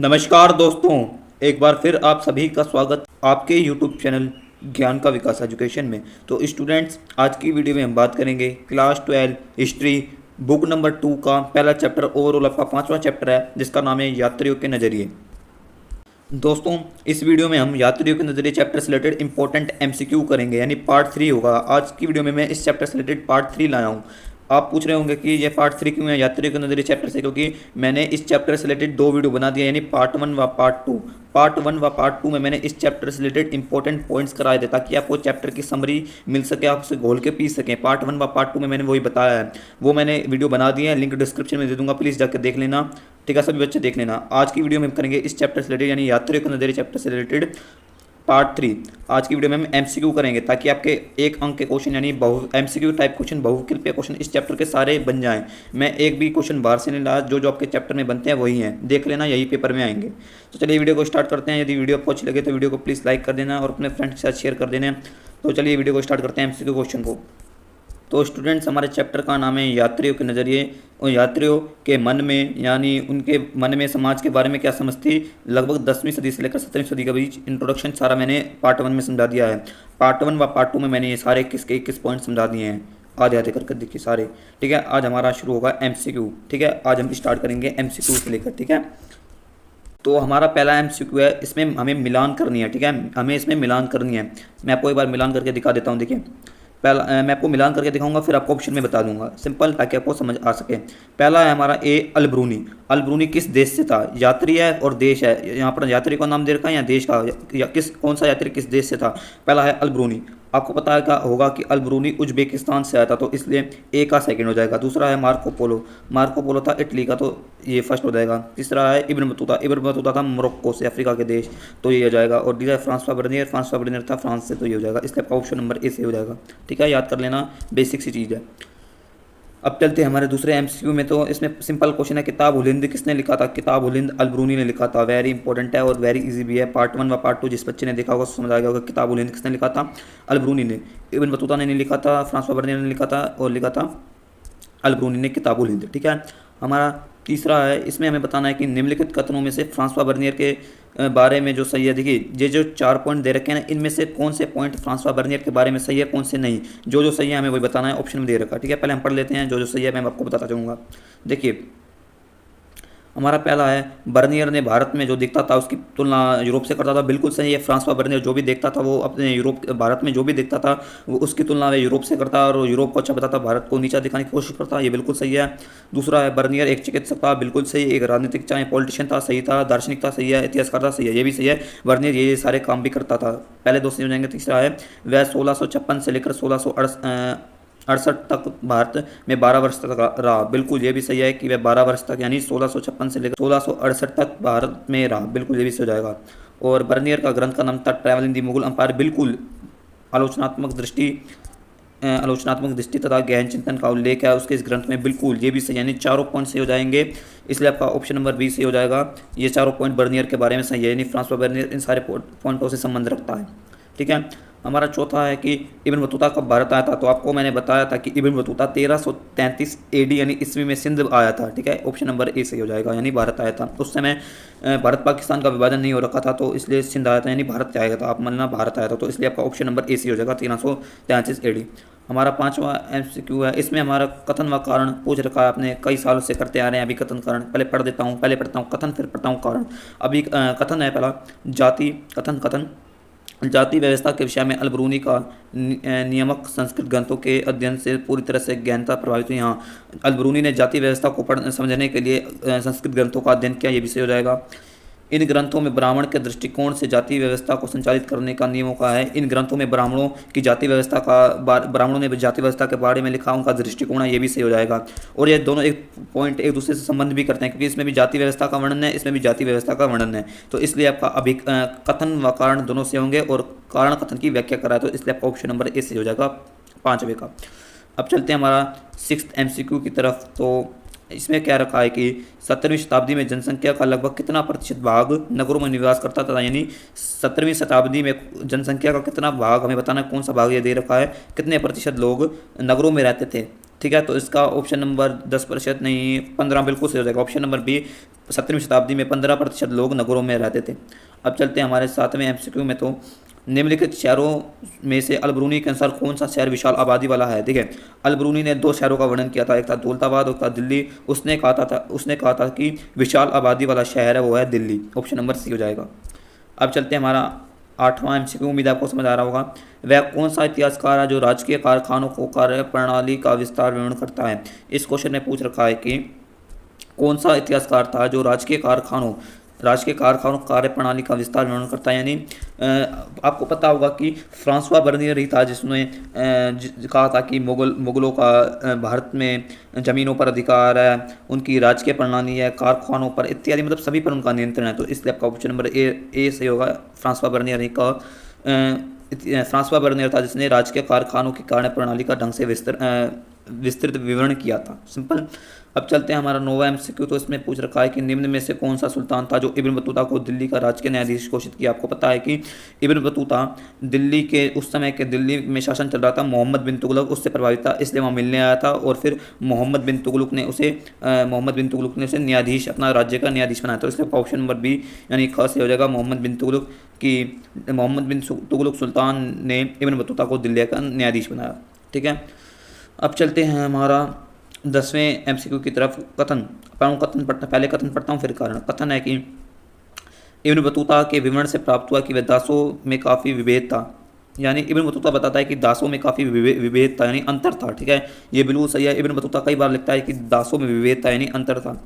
नमस्कार दोस्तों, एक बार फिर आप सभी का स्वागत आपके YouTube चैनल ज्ञान का विकास एजुकेशन में। तो स्टूडेंट्स, आज की वीडियो में हम बात करेंगे क्लास 12 हिस्ट्री बुक नंबर 2 का पहला चैप्टर। ओवरऑल आपका 5वां चैप्टर है जिसका नाम है यात्रियों के नज़रिए। दोस्तों, इस वीडियो में हम यात्रियों के नज़रिए चैप्टर से रिलेटेड इंपॉर्टेंट MCQ करेंगे, यानी पार्ट 3 होगा। आज की वीडियो में मैं इस चैप्टर से रिलेटेड पार्ट 3 लाया हूँ। आप पूछ रहे होंगे कि ये पार्ट 3 क्यों है यात्रियों के नज़रिए चैप्टर से, क्योंकि मैंने इस चैप्टर से रिलेटेड 2 वीडियो बना दिया, यानी पार्ट 1 व पार्ट 2। पार्ट 1 व पार्ट 2 में मैंने इस चैप्टर से रिलेटेड इंपॉर्टेंट पॉइंट्स कराए थे ताकि आपको चैप्टर की समरी मिल सके, आप उसे घोल के पी सकें। पार्ट 1 व पार्ट 2 में मैंने वही बताया है, वो मैंने वीडियो बना दी है, लिंक डिस्क्रिप्शन में दे दूंगा, प्लीज़ जाकर देख लेना। ठीक है, सभी बच्चे देख लेना। आज की वीडियो में हम करेंगे इस चैप्टर से रिलेटेड, यानी यात्रियों के नज़रिए चैप्टर से रिलेटेड पार्ट 3। आज की वीडियो में हम MCQ करेंगे ताकि आपके एक अंक के क्वेश्चन, यानी MCQ टाइप क्वेश्चन, बहुविकल्पीय क्वेश्चन इस चैप्टर के सारे बन जाएं। मैं एक भी क्वेश्चन बाहर से नहीं लाया, जो जो आपके चैप्टर में बनते हैं वही हैं, देख लेना, यही पेपर में आएंगे। तो चलिए वीडियो को स्टार्ट करते हैं। यदि वीडियो आपको अच्छी लगे तो वीडियो को प्लीज़ लाइक कर देना और अपने फ्रेंड्स के साथ शेयर कर देना। तो चलिए वीडियो को स्टार्ट करते हैं MCQ क्वेश्चन को। तो स्टूडेंट्स, हमारे चैप्टर का नाम है यात्रियों के नज़रिए, और यात्रियों के मन में, यानी उनके मन में समाज के बारे में क्या समझ थी, लगभग 10वीं सदी से लेकर 17वीं सदी के बीच। इंट्रोडक्शन सारा मैंने पार्ट 1 में समझा दिया है। पार्ट 1 व पार्ट 2 में मैंने ये सारे 21 पॉइंट समझा दिए हैं, आधे आधे करके देखिए सारे। ठीक है, आज हमारा शुरू होगा MCQ। ठीक है, आज हम स्टार्ट करेंगे MCQ से लेकर। ठीक है, तो हमारा पहला MCQ है, इसमें हमें मिलान करनी है। ठीक है, हमें इसमें मिलान करनी है। मैं आपको एक बार मिलान करके दिखा देता हूँ। देखिए, पहला मैं आपको मिलान करके दिखाऊंगा, फिर आपको ऑप्शन में बता दूंगा, सिंपल, ताकि आपको समझ आ सके। पहला है हमारा ए, अल-ब्रूनी। अल-ब्रूनी किस देश से था? यात्री है और देश है, यहाँ पर यात्री का नाम दे रखा है या देश का, या कौन सा यात्री किस देश से था। पहला है अल-ब्रूनी। आपको पता है होगा कि अल-ब्रूनी उज्बेकिस्तान से आया था, तो इसलिए ए का सेकंड हो जाएगा। दूसरा है मार्को पोलो। मार्को पोलो था इटली का, तो ये फर्स्ट हो जाएगा। तीसरा है इब्न बतूता। इब्न बतूता था मोरक्को से, अफ्रीका के देश, तो ये हो जाएगा। और तीसरा फ्रांसवा बर्नियर। फ्रांसवा बर्नियर था फ्रांस से, तो ये हो जाएगा। इसलिए आपका ऑप्शन नंबर ए से हो जाएगा। ठीक है, याद कर लेना, बेसिक सी चीज़ है। अब चलते हैं हमारे दूसरे MCQ में। तो इसमें सिंपल क्वेश्चन है, किताब हिंद किसने लिखा था? किताब हिंद अल-ब्रूनी ने लिखा था। वेरी इंपॉर्टेंट है और वेरी इजी भी है। पार्ट 1 व पार्ट 2 जिस बच्चे ने देखा होगा समझ आ गया होगा। किताब हिंद किसने लिखा था? अल-ब्रूनी ने। इब्न बतूता ने नहीं लिखा था, फ्रांसवा बर्नियर ने लिखा था, और लिखा था अल-ब्रूनी ने किताब हिंद। ठीक है, हमारा तीसरा है, इसमें हमें बताना है कि निम्नलिखित कथनों में से फ्रांसवा बर्नियर के बारे में जो सही है। देखिए, ये जो 4 पॉइंट दे रखे हैं ना, इनमें से कौन से पॉइंट फ्रांसवा बर्नियर के बारे में सही है, कौन से नहीं। जो जो सही है हमें वही बताना है, ऑप्शन में दे रखा है। ठीक है, पहले हम पढ़ लेते हैं, जो जो सही है मैं आपको बताता जाऊँगा। देखिए, हमारा पहला है, बर्नियर ने भारत में जो देखता था उसकी तुलना यूरोप से करता था। बिल्कुल सही है। फ्रांसवा बर्नियर जो भी देखता था वो अपने यूरोप, भारत में जो भी देखता था वो उसकी तुलना में यूरोप से करता, और यूरोप को अच्छा बताता, भारत को नीचा दिखाने की कोशिश करता। ये बिल्कुल सही है। दूसरा है, बर्नियर एक चिकित्सक था। बिल्कुल सही। एक राजनीतिक चाहे पॉलिटिशियन था, सही था। दार्शनिक था, सही है। इतिहासकार था, सही है, ये भी सही है। बर्नियर ये सारे काम भी करता था। पहले दो सही हो जाएंगे। तीसरा है, वह 1656 से लेकर 1668 तक भारत में 12 वर्ष तक रहा। बिल्कुल ये भी सही है कि वह 12 वर्ष तक, यानी 1656 से लेकर 1668 तक भारत में रहा। बिल्कुल ये भी सही हो जाएगा। और बर्नियर का ग्रंथ का नाम था travel in the Mughal empire. बिल्कुल आलोचनात्मक दृष्टि तथा गहन चिंतन का उल्लेख है उसके इस ग्रंथ में। बिल्कुल ये भी सही, यानी चारों पॉइंट सही हो जाएंगे, इसलिए आपका ऑप्शन नंबर बी सही हो जाएगा। ये चारों पॉइंट बर्नियर के बारे में सही है, यानी फ्रांसवा बर्नियर इन सारे पॉइंटों से संबंध रखता है। ठीक है, हमारा चौथा है कि इब्न बतूता कब भारत आया था। तो आपको मैंने बताया था कि इब्न बतूता 1333 AD यानी ईस्वी में सिंध आया था। ठीक है, ऑप्शन नंबर ए सही हो जाएगा, यानी भारत आया था। उस समय भारत पाकिस्तान का विभाजन नहीं हो रखा था, तो इसलिए सिंध आया था, यानी भारत आया था। आप मानना भारत आया था, तो इसलिए आपका ऑप्शन नंबर ए सही हो जाएगा, 1333 AD। हमारा 5वां MCQ है, इसमें हमारा कथन व कारण पूछ रखा है। आपने कई सालों से करते आ रहे हैं। अभी कथन कारण पहले पढ़ देता हूँ, पहले पढ़ता हूँ कथन, फिर पढ़ता हूँ कारण। अभी कथन है पहला, जाति कथन जाति व्यवस्था के विषय में अल-ब्रूनी का नियामक संस्कृत ग्रंथों के अध्ययन से पूरी तरह से गहनता प्रभावित हुई। यहाँ अल-ब्रूनी ने जाति व्यवस्था को समझने के लिए संस्कृत ग्रंथों का अध्ययन किया, ये भी सही हो जाएगा। इन ग्रंथों में ब्राह्मण के दृष्टिकोण से जाति व्यवस्था को संचालित करने का नियमों का है। इन ग्रंथों में ब्राह्मणों की जाति व्यवस्था का, ब्राह्मणों ने जाति व्यवस्था के बारे में लिखा, उनका दृष्टिकोण है, ये भी सही हो जाएगा। और ये दोनों एक पॉइंट एक दूसरे से संबंध भी करते हैं, क्योंकि इसमें भी जाति व्यवस्था का वर्णन है, इसमें भी जाति व्यवस्था का वर्णन है। तो इसलिए आपका अभी कथन व कारण दोनों से होंगे, और कारण कथन की व्याख्या कराए, तो इसलिए आपका ऑप्शन नंबर ए से हो जाएगा 5वें का। अब चलते हैं हमारा 6th MCQ की तरफ। तो इसमें क्या रखा है कि 17वीं शताब्दी में जनसंख्या का लगभग कितना प्रतिशत भाग नगरों में निवास करता था, यानी 17वीं शताब्दी में जनसंख्या का कितना भाग हमें बताना है, कौन सा भाग ये दे रखा है, कितने प्रतिशत लोग नगरों में रहते थे। ठीक है, तो इसका ऑप्शन नंबर 10% नहीं 15 बिल्कुल सही हो जाएगा। ऑप्शन नंबर बी, 17वीं शताब्दी में 15% लोग नगरों में रहते थे। अब चलते हैं हमारे 7वें MCQ में। तो निम्नलिखित शहरों में से अलबरूनी के अनुसार कौन सा शहर विशाल आबादी वाला है। देखिए, अलबरूनी ने 2 शहरों का वर्णन किया था, एक था दौलताबाद और एक था दिल्ली। उसने कहा था कि विशाल आबादी वाला शहर है वो है दिल्ली। ऑप्शन नंबर सी हो जाएगा। अब चलते हैं हमारा 8वां MCQ, उम्मीद आपको समझ आ रहा होगा। वह कौन सा इतिहासकार है जो राजकीय कारखानों को कार्य प्रणाली का विस्तार विवरण करता है। इस क्वेश्चन में पूछ रखा है कि कौन सा इतिहासकार था जो राजकीय कारखानों कार्य प्रणाली का विस्तार विवरण करता है। यानी आपको पता होगा कि फ्रांसवा बर्नियर ही था जिसने कहा था कि मुगलों का भारत में ज़मीनों पर अधिकार है, उनकी राजकीय प्रणाली है, कारखानों पर इत्यादि, मतलब सभी पर उनका नियंत्रण है। तो इसलिए आपका ऑप्शन नंबर ए सही होगा। फ्रांसवा बर्नियर ही का फ्रांसवा बर्नियर था जिसने राजकीय कारखानों की कार्य प्रणाली का ढंग से विस्तृत विवरण किया था। सिंपल। अब चलते हैं हमारा 9वां MCQ। तो इसमें पूछ रखा है कि निम्न में से कौन सा सुल्तान था जो इब्न बतूता को दिल्ली का राजकीय न्यायाधीश घोषित किया। आपको पता है कि इब्न बतूता दिल्ली के उस समय के दिल्ली में शासन चल रहा था, मोहम्मद बिन तुगलक उससे प्रभावित था, इसलिए वहाँ मिलने आया था और फिर मोहम्मद बिन तुगलक ने उसे न्यायाधीश, अपना राज्य का न्यायाधीश बनाया। तो इसलिए ऑप्शन नंबर बी यानी खास हो जाएगा। मोहम्मद बिन तुगलक सुल्तान ने इब्न बतूता को दिल्ली का न्यायाधीश बनाया। ठीक है। अब चलते हैं हमारा 10वें MCQ की तरफ। पहले कथन पढ़ता हूँ फिर कारण। कथन है कि इब्न बतूता के विवरण से प्राप्त हुआ कि वह दासों में काफ़ी विभेद था। यानी इब्न बतूता बताता है कि दासों में काफ़ी विभेद था, यानी अंतर था। ठीक है, ये बिल्कुल सही है। इब्न बतूता कई बार लिखता है कि दासों में विभेद था, यानी अंतर था।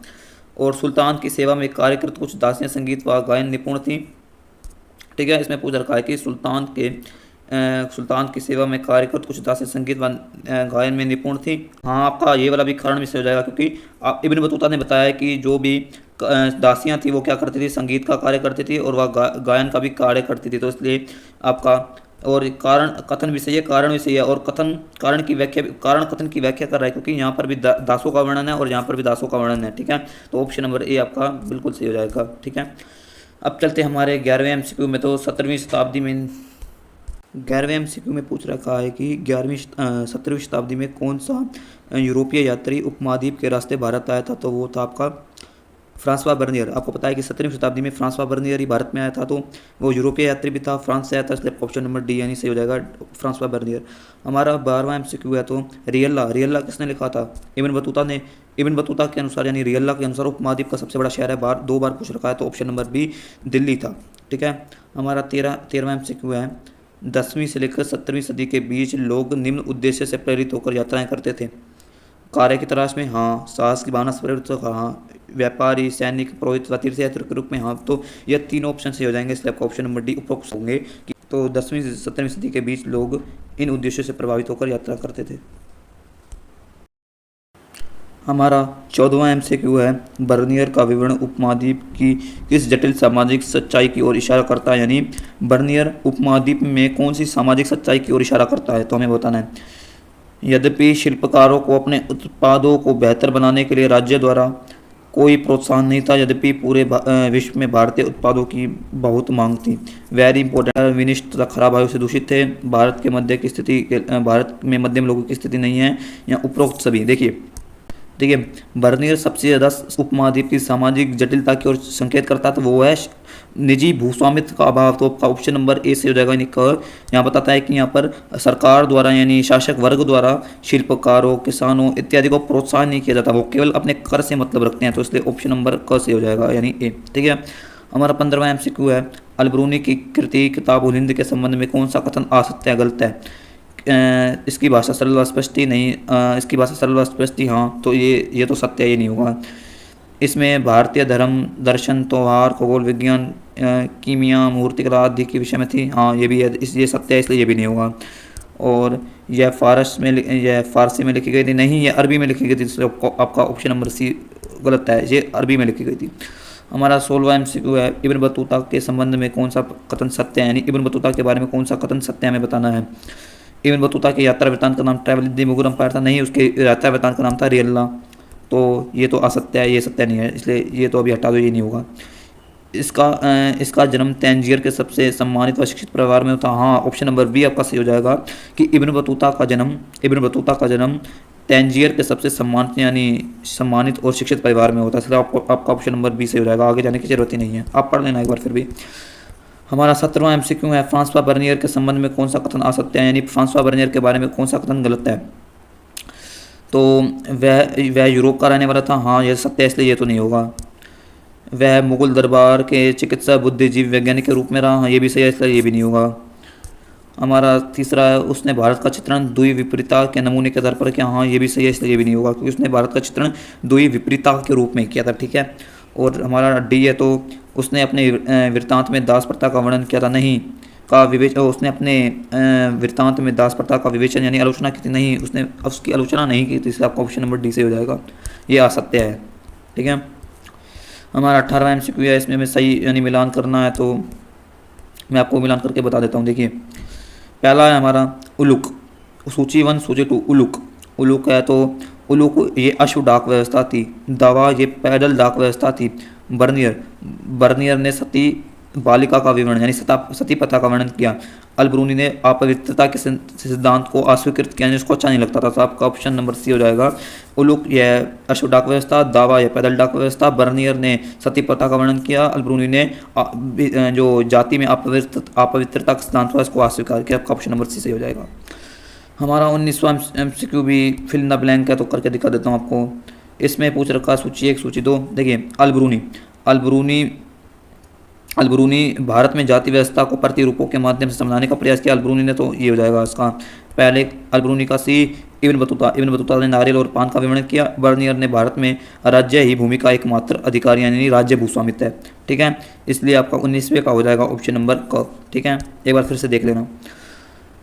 और सुल्तान की सेवा में कार्यरत कुछ दासियाँ संगीत व गायन निपुण थी। ठीक है, इसमें पूछ रखा है कि सुल्तान की सेवा में कार्यरत कुछ दासियाँ संगीत व गायन में निपुण थी। हाँ, आपका ये वाला भी कारण भी सही हो जाएगा, क्योंकि इब्न बतूता ने बताया कि जो भी दासियाँ थी वो क्या करती थी, संगीत का कार्य करती थी और वह गायन का भी कार्य करती थी। तो इसलिए आपका और कारण कथन भी सही है, कारण भी सही है। और कारण कथन की व्याख्या कर रहा है, क्योंकि यहाँ पर भी दासों का वर्णन है और यहाँ पर भी दासों का वर्णन है। ठीक है, तो ऑप्शन नंबर ए आपका बिल्कुल सही हो जाएगा। ठीक है। अब चलते हैं हमारे 11वें MCQ में। तो 17वीं MCQ में पूछ रखा है कि 17वीं शताब्दी में कौन सा यूरोपीय यात्री उपमहाद्वीप के रास्ते भारत आया था। तो वो था आपका फ्रांसवा बर्नियर। आपको पता है कि 17वीं शताब्दी में फ्रांसवा बर्नियर ही भारत में आया था, तो वो यूरोपीय यात्री भी था, फ्रांस से आया था, इसलिए ऑप्शन नंबर डी यानी सही हो जाएगा, फ्रांसवा बर्नियर। हमारा 12वां MCQ है। तो रियल्ला किसने लिखा था। इब्न बतूता ने। इब्न बतूता के अनुसार यानी रियल्ला के अनुसार उपमहाद्वीप का सबसे बड़ा शहर है, 2 बार पूछ रखा है, तो ऑप्शन नंबर बी दिल्ली था। ठीक है। हमारा 13वां MCQ है। 10वीं से लेकर 17वीं सदी के बीच लोग निम्न उद्देश्य से प्रेरित होकर यात्राएं करते थे। कार्य की तलाश में, हाँ। साहस की भावना से प्रेरित होकर, हाँ। व्यापारी, सैनिक, पुरोहित व तीर्थयात्री के रूप में, हाँ। तो ये तीनों ऑप्शन से हो जाएंगे, इसलिए आपका ऑप्शन नंबर डी उपयुक्त होंगे। तो 10वीं से 17वीं सदी के बीच लोग इन उद्देश्यों से प्रभावित होकर यात्रा करते थे। हमारा 14वां MCQ है। बर्नियर का विवरण उपमहाद्वीप की किस जटिल सामाजिक सच्चाई की ओर इशारा करता है। यानी बर्नियर उपमहाद्वीप में कौन सी सामाजिक सच्चाई की ओर इशारा करता है, तो हमें बताना है। यद्यपि शिल्पकारों को अपने उत्पादों को बेहतर बनाने के लिए राज्य द्वारा कोई प्रोत्साहन नहीं था, यद्यपि पूरे विश्व में भारतीय उत्पादों की बहुत मांग थी। Very important. विनिष्ट तथा खराब वायु से दूषित थे। भारत में मध्यम लोगों की स्थिति नहीं है, या उपरोक्त सभी। देखिए, बर्नियर सबसे ज़्यादा उपमहाद्वीप की सामाजिक जटिलता की ओर संकेत करता था, वो है निजी भूस्वामित्व का अभाव। तो आपका ऑप्शन नंबर ए से हो जाएगा। यहाँ बताता है कि यहाँ पर सरकार द्वारा यानी शासक वर्ग द्वारा शिल्पकारों, किसानों इत्यादि को प्रोत्साहन नहीं किया जाता, वो केवल अपने कर से मतलब रखते हैं। तो इसलिए ऑप्शन नंबर क से हो जाएगा, यानी ए। ठीक है। हमारा 15वां MCQ है। अलबरूनी की कृति किताब हिंद के संबंध में कौन सा कथन असत्य है, गलत है। इसकी भाषा सरल व स्पष्ट ही नहीं, इसकी भाषा सरल व स्पष्ट ही, हाँ। तो ये तो सत्य ही नहीं होगा। इसमें भारतीय धर्म, दर्शन, त्योहार, खगोल विज्ञान, कीमिया, मूर्तिकला आदि के विषय में थी, हाँ। ये भी है, ये सत्य है, इसलिए ये भी नहीं होगा। और यह फारसी में लिखी गई थी, नहीं, यह अरबी में लिखी गई थी, इसलिए आपका ऑप्शन नंबर सी गलत है, ये अरबी में लिखी गई थी। हमारा 16वां MCQ है। इब्न बतूता के संबंध में कौन सा कथन सत्य है, यानी इब्न बतूता के बारे में कौन सा कथन सत्य हमें बताना है। इब्न बतूता के यात्रा वृत्तांत का नाम ट्रैवल द मुगल एम्पायर था, नहीं, उसके यात्रा वृत्तांत का नाम था रियल्ला। तो ये तो असत्य है, ये सत्य नहीं है, इसलिए ये तो अभी हटा दो, ये नहीं होगा। इसका जन्म तंजीर के सबसे सम्मानित व शिक्षित परिवार में था, हाँ। ऑप्शन नंबर बी आपका सही हो जाएगा कि इब्न बतूता का जन्म तंजीयर के सबसे सम्मानित और शिक्षित परिवार में होता है। इसलिए आपका ऑप्शन नंबर बी सही हो जाएगा, आगे जाने की जरूरत ही नहीं है, आप पढ़ लेना एक बार फिर भी। हमारा 17वां एमसीक्यू है, फ्रांसवा बर्नियर के संबंध में कौन सा कथन असत्य है, यानी फ्रांसवा बर्नियर के बारे में कौन सा कथन गलत है। तो वह यूरोप का रहने वाला था, हाँ यह सत्य है, इसलिए ये तो नहीं होगा। वह मुगल दरबार के चिकित्सा बुद्धिजीवी वैज्ञानिक के रूप में रहा, हाँ ये भी सही है, इसलिए ये भी नहीं होगा। हमारा तीसरा है, उसने भारत का चित्रण द्विविपरीता के नमूने के आधार पर किया, हाँ ये भी सही है, इसलिए ये भी नहीं होगा, क्योंकि उसने भारत का चित्रण द्विविपरीता के रूप में किया था, ठीक है। और हमारा डी है, तो उसने अपने वृत्तांत में दास प्रथा का वर्णन किया था, नहीं का विवेचन, उसने अपने वृत्तांत में दास प्रथा का विवेचन यानी आलोचना की थी, नहीं उसने उसकी आलोचना नहीं की थी, इसलिए आपका ऑप्शन नंबर डी से हो जाएगा, ये असत्य है, ठीक है। हमारा 18वां एमसीक्यू है, इसमें हमें सही यानी मिलान करना है, तो मैं आपको मिलान करके बता देता हूँ। देखिए पहला है हमारा उलुक, सूची 1 सूची 2 उलुक। उलुक है, तो उलुक ये अश्व डाक व्यवस्था थी, दवा ये पैदल डाक व्यवस्था थी। बर्नियर ने सती बालिका का विवरण यानी सती प्रथा का वर्णन किया। अलब्रूनी ने अपवित्रता के सिद्धांत को अस्वीकृत किया, जिसको अच्छा नहीं लगता था, तो आपका ऑप्शन नंबर सी हो जाएगा। उलुक यह अश्व डाक व्यवस्था, दावा यह पैदल डाक व्यवस्था। बर्नियर ने सती प्रथा का वर्णन किया, अलब्रूनी ने जो जाति में अपवित्रता का सिद्धांत था इसको अस्वीकार किया, आपका ऑप्शन नंबर सी सही हो जाएगा। हमारा 19वां एमसीक्यू भी फिल इन द ब्लैंक है, तो करके दिखा देता हूँ आपको। इसमें पूछ रखा सूची 1 सूची 2। देखिए अलब्रूनी भारत में जाति व्यवस्था को प्रतिरूपों के माध्यम से समझाने का प्रयास किया। अलब्रूनी ने, तो ये हो जाएगा इसका पहले अलब्रूनी का सी। इब्न बतूता ने नारियल और पान का विवरण किया। बर्नियर ने भारत में राज्य ही भूमि का एकमात्र अधिकारी यानी राज्य भूस्वामित्व है, ठीक है, इसलिए आपका 19वें का हो जाएगा ऑप्शन नंबर क, ठीक है, एक बार फिर से देख लेना।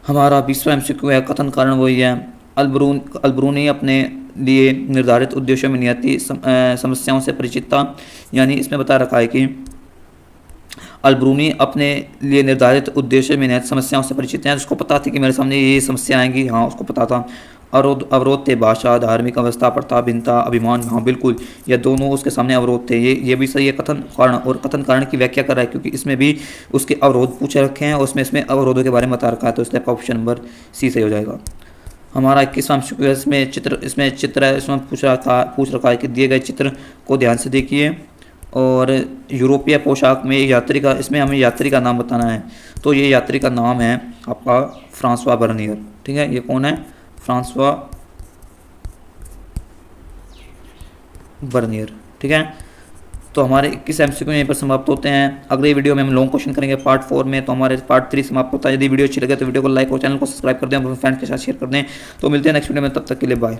हमारा 20वां एमसीक्यू है, कथन कारण वही है। अलब्रूनी अपने लिए निर्धारित उद्देश्यों में नियति समस्याओं से परिचित था, यानी इसमें बता रखा है कि अलब्रूनी अपने लिए निर्धारित उद्देश्य में नियत समस्याओं से परिचित हैं, उसको पता थी कि मेरे सामने ये समस्या आएंगी, हाँ उसको पता था। अवरोध थे भाषा, धार्मिक अवस्था, प्रथा, भिन्नता, अभिमान, हाँ बिल्कुल ये दोनों उसके सामने अवरोध थे, ये भी सही है कथन कारण। और कथन कारण की व्याख्या कर रहा है, क्योंकि इसमें भी उसके अवरोध पूछे रखे हैं और इसमें अवरोधों के बारे में बता रखा है, तो इसलिए आपका ऑप्शन नंबर सी सही हो जाएगा। हमारा 21वां एमसीक्यू है, इसमें चित्र है, इसमें पूछ रखा है कि दिए गए चित्र को ध्यान से देखिए और यूरोपीय पोशाक में एक यात्री का, इसमें हमें यात्री का नाम बताना है, तो ये यात्री का नाम है आपका फ्रांसवा बर्नियर, ठीक है, ये कौन है, फ्रांसवा बर्नियर, ठीक है। तो हमारे 21 एमसीक्यू यहीं पर समाप्त होते हैं। अगले वीडियो में हम लॉन्ग क्वेश्चन करेंगे पार्ट 4 में, तो हमारे पार्ट 3 समाप्त होता है। यदि वीडियो अच्छी लगे तो वीडियो को लाइक और चैनल को सब्सक्राइब कर दें, अपने फ्रेंड के साथ शेयर कर दें। तो मिलते हैं नेक्स्ट वीडियो में, तब तक के लिए बाय।